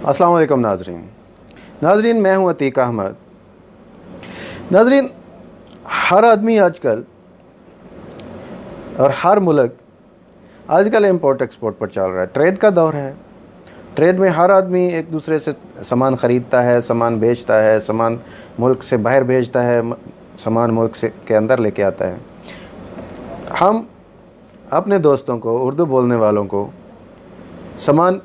अस्सलाम वालेकुम नाजरीन, मैं हूं अतीक अहमद। नाजरीन, हर आदमी आजकल और हर मुल्क आजकल इंपोर्ट एक्सपोर्ट पर चल रहा है। ट्रेड का दौर है। ट्रेड में हर आदमी एक दूसरे से सामान ख़रीदता है, सामान बेचता है, सामान मुल्क से बाहर भेजता है, सामान मुल्क से के अंदर लेके आता है। हम अपने दोस्तों को, उर्दू बोलने वालों को सामान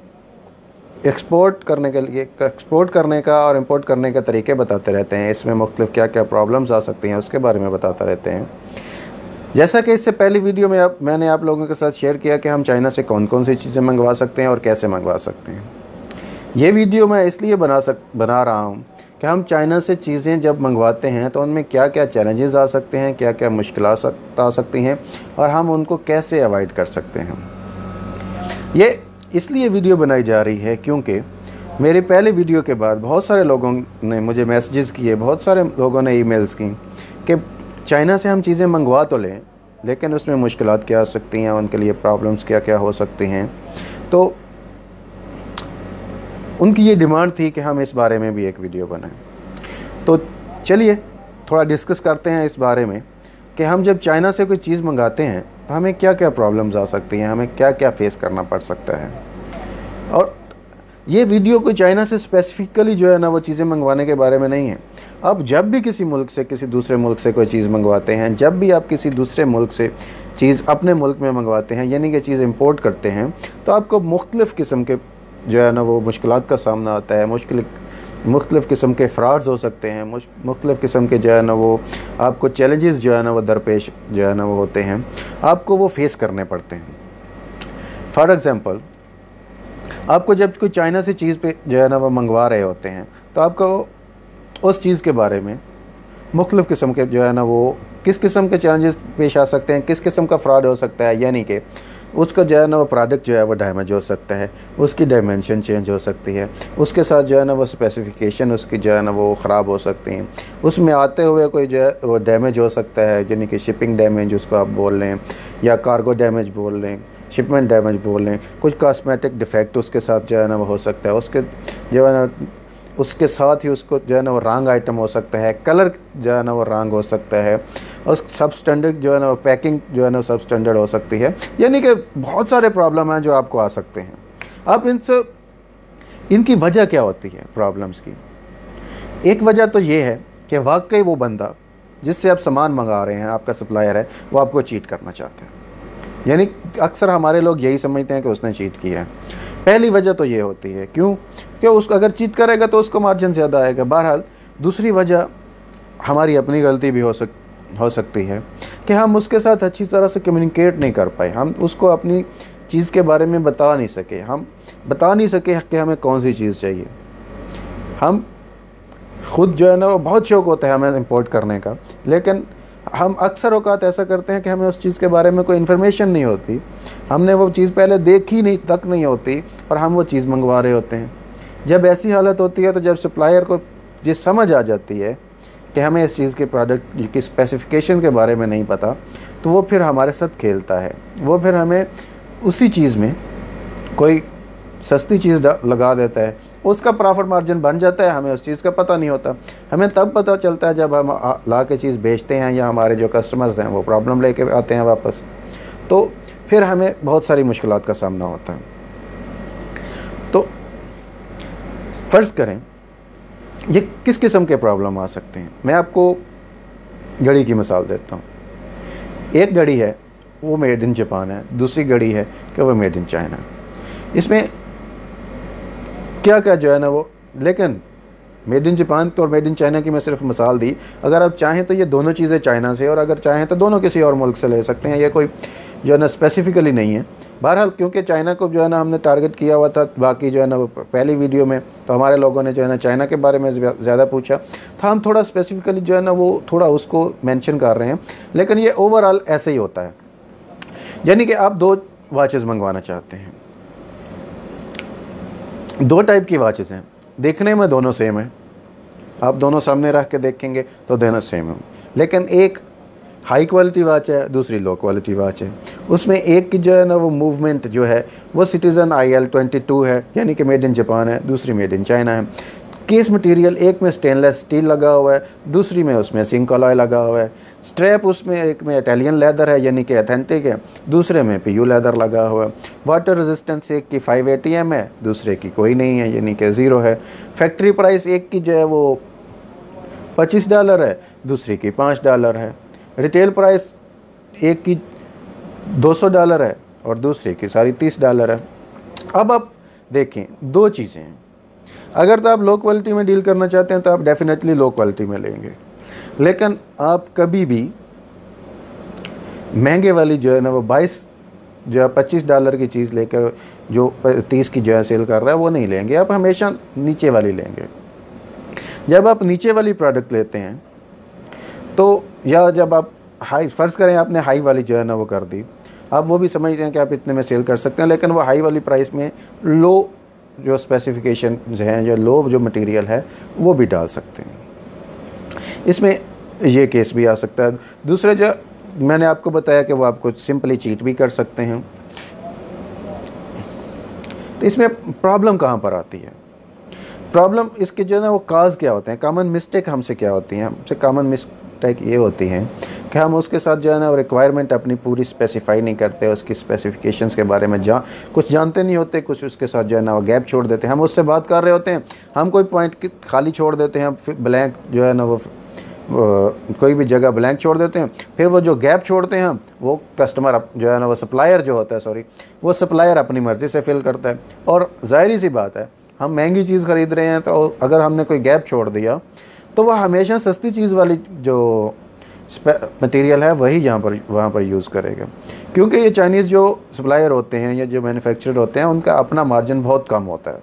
एक्सपोर्ट करने का और इंपोर्ट करने का तरीके बताते रहते हैं। इसमें मुख्तलिफ क्या क्या प्रॉब्लम्स आ सकती हैं उसके बारे में बताते रहते हैं। जैसा कि इससे पहली वीडियो में मैंने आप लोगों के साथ शेयर किया कि हम चाइना से कौन कौन सी चीज़ें मंगवा सकते हैं और कैसे मंगवा सकते हैं। ये वीडियो मैं इसलिए बना रहा हूँ कि हम चाइना से चीज़ें जब मंगवाते हैं तो उनमें क्या क्या चैलेंजेस आ सकते हैं, क्या क्या मुश्किलात आ सकती हैं और हम उनको कैसे अवॉइड कर सकते हैं। ये इसलिए वीडियो बनाई जा रही है क्योंकि मेरे पहले वीडियो के बाद बहुत सारे लोगों ने मुझे मैसेजेस किए, बहुत सारे लोगों ने ईमेल्स की कि चाइना से हम चीज़ें मंगवा तो लें लेकिन उसमें मुश्किलात क्या आ सकती हैं, उनके लिए प्रॉब्लम्स क्या क्या हो सकती हैं। तो उनकी ये डिमांड थी कि हम इस बारे में भी एक वीडियो बनाएं। तो चलिए थोड़ा डिस्कस करते हैं इस बारे में कि हम जब चाइना से कोई चीज़ मंगाते हैं तो हमें क्या क्या प्रॉब्लम्स आ सकती हैं, हमें क्या क्या फेस करना पड़ सकता है। और ये वीडियो कोई चाइना से स्पेसिफिकली जो है ना वो चीज़ें मंगवाने के बारे में नहीं है। अब जब भी किसी मुल्क से किसी दूसरे मुल्क से कोई चीज़ मंगवाते हैं, जब भी आप किसी दूसरे मुल्क से चीज़ अपने मुल्क में मंगवाते हैं, यानी कि चीज़ इंपोर्ट करते हैं, तो आपको मुख्तलिफ़ किस्म के जो है ना वो मुश्किलात का सामना आता है। मुख्तलिफ़ किस्म के फ्रॉड्स हो सकते हैं, मुख्तलिफ़ किस्म के जो है ना वो आपको चैलेंजेस जो है ना वो दरपेश जो है ना वो होते हैं, आपको वो फेस करने पड़ते हैं। फॉर एग्ज़ाम्पल, आपको जब कोई चाइना से चीज़ पे जो है ना वो मंगवा रहे होते हैं तो आपको उस चीज़ के बारे में मुख्तलिफ़ किस्म के जो है ना वो किस किस्म के चैलेंजेस पेश आ सकते हैं, किस किस्म का फ्रॉड हो सकता है, यानी कि उसका जो है ना वो प्रोडक्ट जो है वो डैमेज हो सकता है, उसकी डायमेंशन चेंज हो सकती है, उसके साथ जो है ना वो स्पेसिफिकेशन उसकी जो है ना वो ख़राब हो सकती हैं, उसमें आते हुए कोई जो है वो डैमेज हो सकता है, यानी कि शिपिंग डैमेज उसको आप बोल लें या कार्गो डैमेज बोल लें, शिपमेंट डैमेज बोल लें, कुछ कॉस्मेटिक डिफेक्ट उसके साथ जो है ना वो हो सकता है, उसके जो है ना उसके साथ ही उसको जो है ना वो रंग आइटम हो सकता है, कलर जो है ना वो रंग हो सकता है, और सब स्टैंडर्ड जो है ना वो पैकिंग जो है ना सब स्टैंडर्ड हो सकती है। यानी कि बहुत सारे प्रॉब्लम हैं जो आपको आ सकते हैं। अब इनकी वजह क्या होती है प्रॉब्लम्स की? एक वजह तो ये है कि वाकई वो बंदा जिससे आप सामान मंगा रहे हैं, आपका सप्लायर है, वो आपको चीट करना चाहता है। यानी अक्सर हमारे लोग यही समझते हैं कि उसने चीट किया है। पहली वजह तो ये होती है, क्यों कि उसको अगर चीट करेगा तो उसको मार्जिन ज़्यादा आएगा। बहरहाल दूसरी वजह हमारी अपनी गलती भी हो सकती है कि हम उसके साथ अच्छी तरह से कम्युनिकेट नहीं कर पाए, हम उसको अपनी चीज़ के बारे में बता नहीं सके कि हमें कौन सी चीज़ चाहिए। हम खुद जो है ना वो बहुत शौक़ होता है हमें इंपोर्ट करने का, लेकिन हम अक्सर औक़ात ऐसा करते हैं कि हमें उस चीज़ के बारे में कोई इन्फॉर्मेशन नहीं होती, हमने वो चीज़ पहले देखी नहीं होती और हम वो चीज़ मंगवा रहे होते हैं। जब ऐसी हालत होती है तो जब सप्लायर को ये समझ आ जाती है कि हमें इस चीज़ के प्रोडक्ट की स्पेसिफिकेशन के बारे में नहीं पता, तो वो फिर हमारे साथ खेलता है। वो फिर हमें उसी चीज़ में कोई सस्ती चीज़ लगा देता है, उसका प्रॉफिट मार्जिन बन जाता है, हमें उस चीज़ का पता नहीं होता। हमें तब पता चलता है जब हम ला के चीज़ बेचते हैं या हमारे जो कस्टमर्स हैं वो प्रॉब्लम लेके आते हैं वापस, तो फिर हमें बहुत सारी मुश्किलात का सामना होता है। तो फ़र्ज़ करें ये किस किस्म के प्रॉब्लम आ सकते हैं। मैं आपको घड़ी की मिसाल देता हूँ। एक घड़ी है वो मेड इन जापान है, दूसरी घड़ी है कि वो मेड इन चाइना। इसमें क्या क्या जो है ना वो, लेकिन मेड इन जापान तो और मेड इन चाइना की मैं सिर्फ मिसाल दी। अगर आप चाहें तो ये दोनों चीज़ें चाइना से, और अगर चाहें तो दोनों किसी और मुल्क से ले सकते हैं। ये कोई जो है ना स्पेसिफिकली नहीं है। बहरहाल क्योंकि चाइना को जो है ना हमने टारगेट किया हुआ था, बाकी जो है ना वो पहली वीडियो में तो हमारे लोगों ने जो है ना चाइना के बारे में ज़्यादा पूछा था, हम थोड़ा स्पेसिफिकली जो है ना वो थोड़ा उसको मेंशन कर रहे हैं, लेकिन ये ओवरऑल ऐसे ही होता है। यानी कि आप 2 वॉचेस मंगवाना चाहते हैं, 2 टाइप की वॉचेस हैं, देखने में दोनों सेम है, आप दोनों सामने रख के देखेंगे तो दोनों सेम है, लेकिन एक हाई क्वालिटी वॉच है, दूसरी लो क्वालिटी वॉच है। उसमें एक की जो है ना वो मूवमेंट जो है वो सिटीज़न IL-22 है, यानी कि मेड इन जापान है, दूसरी मेड इन चाइना है। केस मटेरियल एक में स्टेनलेस स्टील लगा हुआ है, दूसरी में उसमें सिंक अलॉय लगा हुआ है। स्ट्रैप उसमें एक में इटालियन लेदर है, यानी कि ऑथेंटिक है, दूसरे में PU लेदर लगा हुआ है। वाटर रेजिस्टेंस एक की 5 ATM है, दूसरे की कोई नहीं है, यानी कि ज़ीरो है। फैक्ट्री प्राइस एक की जो है वो $25 है, दूसरी की $5 है। रिटेल प्राइस एक की $200 है और दूसरे की सारी $30 है। अब आप देखें, दो चीज़ें हैं। अगर तो आप लो क्वालिटी में डील करना चाहते हैं तो आप डेफिनेटली लो क्वालिटी में लेंगे, लेकिन आप कभी भी महंगे वाली जो है ना वो 22 जो है $25 की चीज़ लेकर जो 30 की जो है सेल कर रहा है वो नहीं लेंगे। आप हमेशा नीचे वाली लेंगे। जब आप नीचे वाली प्रोडक्ट लेते हैं तो, या जब आप हाई, फ़र्ज़ करें आपने हाई वाली जो है ना वो कर दी, आप वो भी समझते हैं कि आप इतने में सेल कर सकते हैं, लेकिन वो हाई वाली प्राइस में लो जो स्पेसिफिकेशन हैं या लो जो मटेरियल है वो भी डाल सकते हैं। इसमें ये केस भी आ सकता है। दूसरे जो मैंने आपको बताया कि वो आपको सिंपली चीट भी कर सकते हैं। तो इसमें प्रॉब्लम कहाँ पर आती है? प्रॉब्लम इसके जो है ना वो काज क्या होते हैं, कॉमन मिस्टेक हमसे क्या होती हैं? हमसे कॉमन मिस्टेक ये होती है कि हम उसके साथ जो है ना रिक्वायरमेंट अपनी पूरी स्पेसिफाई नहीं करते, उसकी स्पेसिफिकेशंस के बारे में कुछ जानते नहीं होते, कुछ उसके साथ जो है ना वो गैप छोड़ देते हैं। हम उससे बात कर रहे होते हैं, हम कोई पॉइंट खाली छोड़ देते हैं, फिर ब्लैंक जो है ना वो कोई भी जगह ब्लैंक छोड़ देते हैं, फिर वो जो गैप छोड़ते हैं वो कस्टमर जो है ना वो सप्लायर जो होता है, वो सप्लायर अपनी मर्ज़ी से फिल करता है। और ज़ाहिर सी बात है, हम महंगी चीज़ ख़रीद रहे हैं तो अगर हमने कोई गैप छोड़ दिया तो वह हमेशा सस्ती चीज़ वाली जो मटेरियल है वही वहाँ पर यूज़ करेगा, क्योंकि ये चाइनीज़ जो सप्लायर होते हैं या जो मैन्युफैक्चरर होते हैं उनका अपना मार्जिन बहुत कम होता है,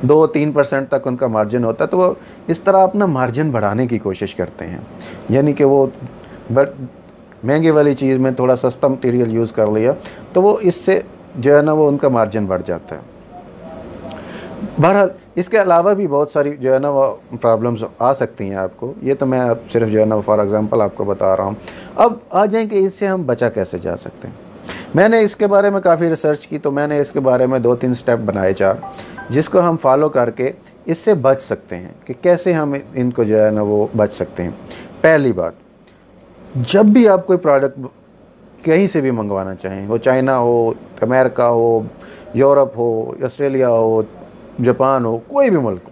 2-3% तक उनका मार्जिन होता है। तो वो इस तरह अपना मार्जिन बढ़ाने की कोशिश करते हैं, यानी कि वो महंगे वाली चीज़ में थोड़ा सस्ता मटेरियल यूज़ कर लिया तो वो इससे जो है ना वो उनका मार्जिन बढ़ जाता है। बहरहाल इसके अलावा भी बहुत सारी जो है ना वो प्रॉब्लम्स आ सकती हैं आपको, ये तो मैं अब सिर्फ जो है ना फॉर एग्ज़ाम्पल आपको बता रहा हूँ। अब आ जाए कि इससे हम बचा कैसे जा सकते हैं। मैंने इसके बारे में काफ़ी रिसर्च की, तो मैंने इसके बारे में 2-3 स्टेप बनाए 4, जिसको हम फॉलो करके इससे बच सकते हैं कि कैसे हम इनको जो है ना वो बच सकते हैं। पहली बात, जब भी आप कोई प्रोडक्ट कहीं से भी मंगवाना चाहें, वो चाइना हो, अमेरिका हो, यूरोप हो, ऑस्ट्रेलिया हो, जापान हो, कोई भी मुल्क हो,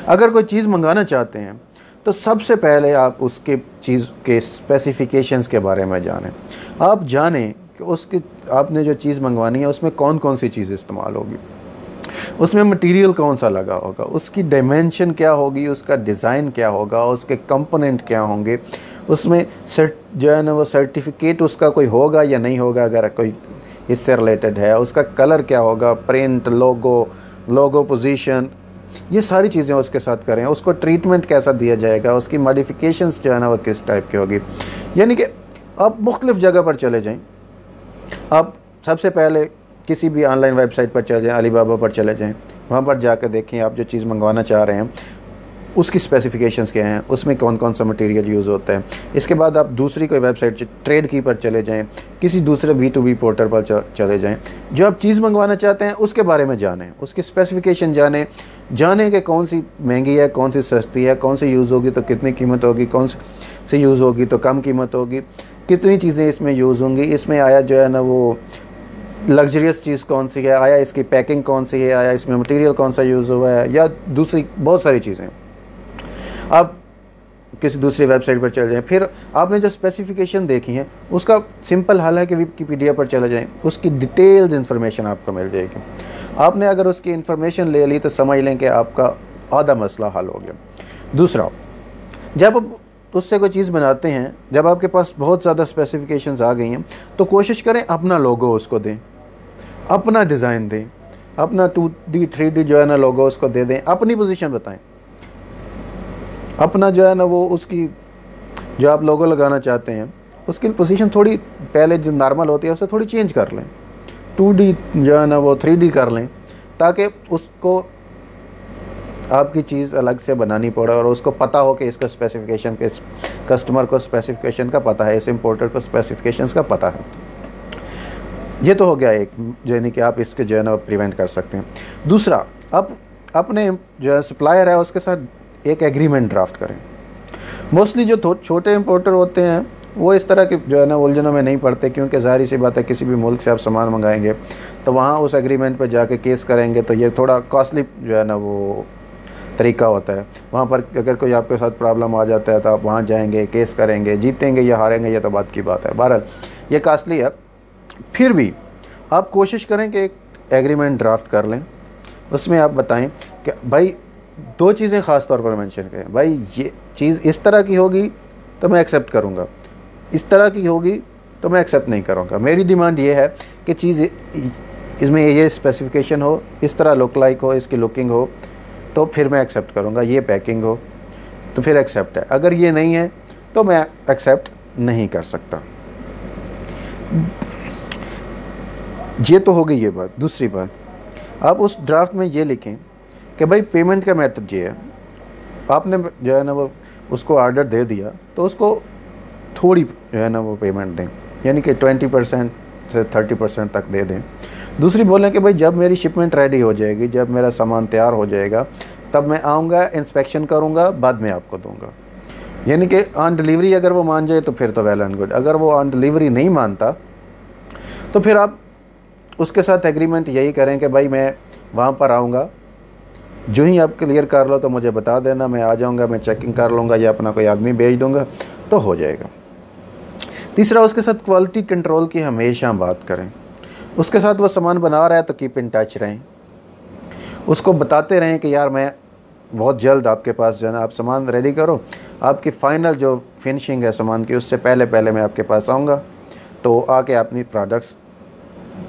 अगर कोई चीज़ मंगाना चाहते हैं तो सबसे पहले आप उसके चीज़ के स्पेसिफिकेशंस के बारे में जानें। आप जानें कि उसकी आपने जो चीज़ मंगवानी है उसमें कौन कौन सी चीज़ इस्तेमाल होगी, उसमें मटेरियल कौन सा लगा होगा, उसकी डायमेंशन क्या होगी, उसका डिज़ाइन क्या होगा, उसके कंपोनेंट क्या होंगे, उसमें जो है ना वो सर्टिफिकेट उसका कोई होगा या नहीं होगा, अगर कोई इससे रिलेटेड है, उसका कलर क्या होगा, प्रिंट, लोगो पोजीशन, ये सारी चीज़ें उसके साथ करें। उसको ट्रीटमेंट कैसा दिया जाएगा, उसकी मॉडिफिकेशंस जो है ना वो किस टाइप की होगी। यानी कि आप मुख्तलिफ़ जगह पर चले जाएं। आप सबसे पहले किसी भी ऑनलाइन वेबसाइट पर चले जाएं, अलीबाबा पर चले जाएं, वहाँ पर जाकर देखें आप जो चीज़ मंगवाना चाह रहे हैं उसकी स्पेसिफिकेशंस क्या हैं, उसमें कौन कौन सा मटेरियल यूज़ होता है। इसके बाद आप दूसरी कोई वेबसाइट ट्रेड की पर चले जाएं, किसी दूसरे B2B पोर्टल पर चले जाएं, जो आप चीज़ मंगवाना चाहते हैं उसके बारे में जानें, उसकी स्पेसिफिकेशन जानें कि कौन सी महंगी है, कौन सी सस्ती है, कौन सी यूज़ होगी तो कितनी कीमत होगी, कौन सी यूज़ होगी तो कम कीमत होगी, कितनी चीज़ें इसमें यूज़ होंगी, इसमें आया जो है ना वो लग्जरियस चीज़ कौन सी है, आया इसकी पैकिंग कौन सी है, आया इसमें मटेरियल कौन सा यूज़ हुआ है, या दूसरी बहुत सारी चीज़ें। आप किसी दूसरी वेबसाइट पर चले जाएं, फिर आपने जो स्पेसिफिकेशन देखी हैं उसका सिंपल हल है कि विकिपीडिया पर चले जाएं, उसकी डिटेल्स इन्फॉर्मेशन आपको मिल जाएगी। आपने अगर उसकी इन्फॉर्मेशन ले ली तो समझ लें कि आपका आधा मसला हल हो गया। दूसरा, जब आप उससे कोई चीज़ बनाते हैं, जब आपके पास बहुत ज़्यादा स्पेसिफिकेशंस आ गई हैं तो कोशिश करें अपना लोगो उसको दें, अपना डिज़ाइन दें, अपना 2D 3D जो है ना लोगो उसको दे दें, अपनी पोजीशन बताएं, अपना जो है ना वो उसकी जो आप लोगो लगाना चाहते हैं उसकी पोजीशन थोड़ी पहले जो नॉर्मल होती है उससे थोड़ी चेंज कर लें, 2D जो है ना वो 3D कर लें, ताकि उसको आपकी चीज़ अलग से बनानी पड़े और उसको पता हो कि इसका स्पेसिफिकेशन के कस्टमर को स्पेसिफिकेशन का पता है, इस इम्पोर्टर को स्पेसिफिकेशंस का पता है। ये तो हो गया एक, यानी कि आप इसके जो है ना प्रिवेंट कर सकते हैं। दूसरा, आप अपने जो है सप्लायर है उसके साथ एक एग्रीमेंट ड्राफ्ट करें। मोस्टली जो छोटे इम्पोर्टर होते हैं वो इस तरह के जो है ना उलझनों में नहीं पड़ते, क्योंकि ज़ाहिर सी बात है किसी भी मुल्क से आप सामान मंगाएंगे तो वहाँ उस एग्रीमेंट पर जाके केस करेंगे, तो ये थोड़ा कॉस्टली जो है ना वो तरीका होता है। वहाँ पर अगर कोई आपके साथ प्रॉब्लम आ जाता है तो आप वहाँ जाएंगे, केस करेंगे, जीतेंगे या हारेंगे, ये तो बात की बात है। बहरहाल ये कॉस्टली है। फिर भी आप कोशिश करें कि एक एग्रीमेंट ड्राफ्ट कर लें, उसमें आप बताएं कि भाई 2 चीज़ें ख़ास तौर पर मेंशन करें। भाई ये चीज़ इस तरह की होगी तो मैं एक्सेप्ट करूँगा, इस तरह की होगी तो मैं एक्सेप्ट नहीं करूँगा। मेरी डिमांड ये है कि चीज़ इसमें ये स्पेसिफिकेशन हो, इस तरह लुक लाइक हो, इसकी लुकिंग हो, तो फिर मैं एक्सेप्ट करूँगा। ये पैकिंग हो तो फिर एक्सेप्ट है, अगर ये नहीं है तो मैं एक्सेप्ट नहीं कर सकता। ये तो हो गई ये बात। दूसरी बात, आप उस ड्राफ्ट में ये लिखें कि भाई पेमेंट का मेथड ये है। आपने जो है ना वो उसको ऑर्डर दे दिया तो उसको थोड़ी जो है ना वो पेमेंट दें, यानी कि 20% से 30% तक दे दें। दूसरी बोलें कि भाई जब मेरी शिपमेंट रेडी हो जाएगी, जब मेरा सामान तैयार हो जाएगा, तब मैं आऊँगा, इंस्पेक्शन करूँगा, बाद में आपको दूँगा। यानी कि ऑन डिलीवरी अगर वो मान जाए तो फिर तो वेल एंड गुड। अगर वो ऑन डिलीवरी नहीं मानता तो फिर आप उसके साथ एग्रीमेंट यही करें कि भाई मैं वहाँ पर आऊँगा, जो ही आप क्लियर कर लो तो मुझे बता देना, मैं आ जाऊँगा, मैं चेकिंग कर लूँगा या अपना कोई आदमी भेज दूँगा तो हो जाएगा। तीसरा, उसके साथ क्वालिटी कंट्रोल की हमेशा बात करें। उसके साथ वो सामान बना रहा है तो कीप इन टच रहें, उसको बताते रहें कि यार मैं बहुत जल्द आपके पास जो है ना, आप सामान रेडी करो, आपकी फ़ाइनल जो फिनिशिंग है सामान की उससे पहले पहले मैं आपके पास आऊँगा, तो आके अपनी प्रोडक्ट्स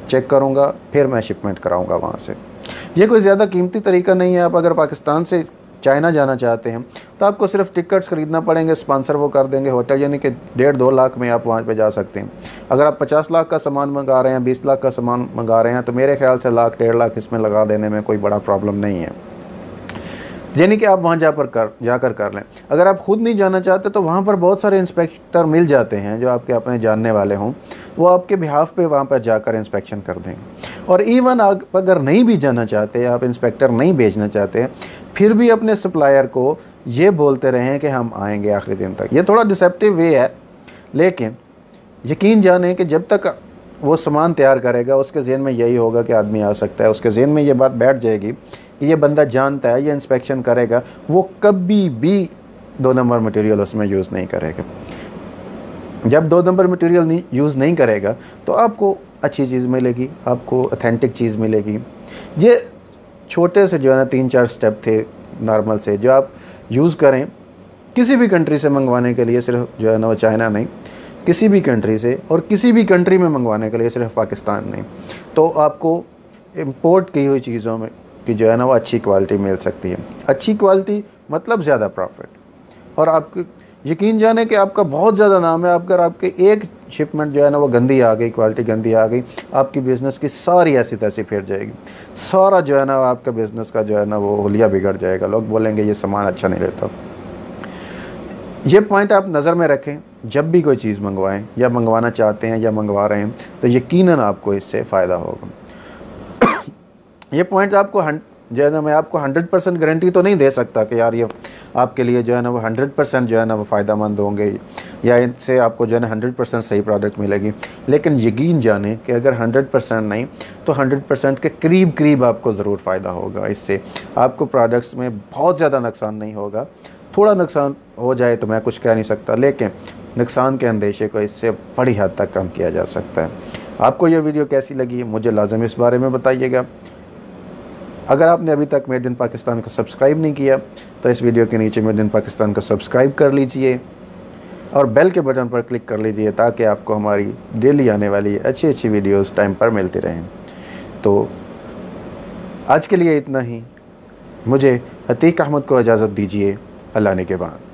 चेक करूँगा, फिर मैं शिपमेंट कराऊँगा वहाँ से। ये कोई ज़्यादा कीमती तरीका नहीं है। आप अगर पाकिस्तान से चाइना जाना चाहते हैं तो आपको सिर्फ टिकट्स ख़रीदना पड़ेंगे, स्पॉन्सर वो कर देंगे, होटल, यानी कि 1.5-2 लाख में आप वहाँ पे जा सकते हैं। अगर आप 50 लाख का सामान मंगा रहे हैं, 20 लाख का सामान मंगा रहे हैं, तो मेरे ख्याल से 1-1.5 लाख इसमें लगा देने में कोई बड़ा प्रॉब्लम नहीं है, यानी कि आप वहाँ जाकर कर लें। अगर आप ख़ुद नहीं जाना चाहते तो वहाँ पर बहुत सारे इंस्पेक्टर मिल जाते हैं जो आपके अपने जानने वाले हों, वो आपके बिहाफ पे वहाँ पर जाकर इंस्पेक्शन कर देंगे। और इवन अगर नहीं भी जाना चाहते, आप इंस्पेक्टर नहीं भेजना चाहते, फिर भी अपने सप्लायर को ये बोलते रहें कि हम आएंगे आखिरी दिन तक। ये थोड़ा डिसेप्टिव वे है, लेकिन यकीन जाने कि जब तक वो सामान तैयार करेगा उसके ज़हन में यही होगा कि आदमी आ सकता है, उसके ज़हन में ये बात बैठ जाएगी कि ये बंदा जानता है, ये इंस्पेक्शन करेगा, वो कभी भी 2 नंबर मटेरियल उसमें यूज़ नहीं करेगा। जब 2 नंबर मटेरियल यूज़ नहीं करेगा तो आपको अच्छी चीज़ मिलेगी, आपको ऑथेंटिक चीज़ मिलेगी। ये छोटे से जो है ना 3-4 स्टेप थे नॉर्मल से, जो आप यूज़ करें किसी भी कंट्री से मंगवाने के लिए, सिर्फ जो है ना वो चाइना नहीं, किसी भी कंट्री से, और किसी भी कंट्री में मंगवाने के लिए, सिर्फ पाकिस्तान नहीं, तो आपको इम्पोर्ट की हुई चीज़ों में कि जो है ना वो अच्छी क्वालिटी मिल सकती है। अच्छी क्वालिटी मतलब ज़्यादा प्रॉफिट, और आपको यकीन जाने कि आपका बहुत ज़्यादा नाम है। अगर आपके एक शिपमेंट जो है ना वो गंदी आ गई, क्वालिटी गंदी आ गई, आपकी बिज़नेस की सारी ऐसी तैसी फिर जाएगी, सारा जो है ना आपका बिज़नेस का जो है ना वो हुलिया बिगड़ जाएगा। लोग बोलेंगे ये सामान अच्छा नहीं रहता। ये पॉइंट आप नज़र में रखें जब भी कोई चीज़ मंगवाएं, या मंगवाना चाहते हैं या मंगवा रहे हैं, तो यकीनन आपको इससे फ़ायदा होगा। ये पॉइंट आपको जो है ना, मैं आपको 100% गारंटी तो नहीं दे सकता कि यार ये आपके लिए जो है ना वो 100% जो है ना वो फ़ायदेमंद होंगे, या इनसे आपको जो है ना 100% सही प्रोडक्ट मिलेगी, लेकिन यकीन जाने कि अगर 100% नहीं तो 100% के करीब करीब आपको ज़रूर फ़ायदा होगा। इससे आपको प्रोडक्ट्स में बहुत ज़्यादा नुकसान नहीं होगा। थोड़ा नुकसान हो जाए तो मैं कुछ कह नहीं सकता, लेकिन नुकसान के अंदेशे को इससे बड़ी हद तक कम किया जा सकता है। आपको ये वीडियो कैसी लगी मुझे लाजम इस बारे में बताइएगा। अगर आपने अभी तक मेड इन पाकिस्तान को सब्सक्राइब नहीं किया तो इस वीडियो के नीचे मेड इन पाकिस्तान को सब्सक्राइब कर लीजिए और बेल के बटन पर क्लिक कर लीजिए, ताकि आपको हमारी डेली आने वाली अच्छी अच्छी वीडियोस टाइम पर मिलती रहें। तो आज के लिए इतना ही। मुझे अतीक अहमद को इजाज़त दीजिए। अल्लाह ने के बाद।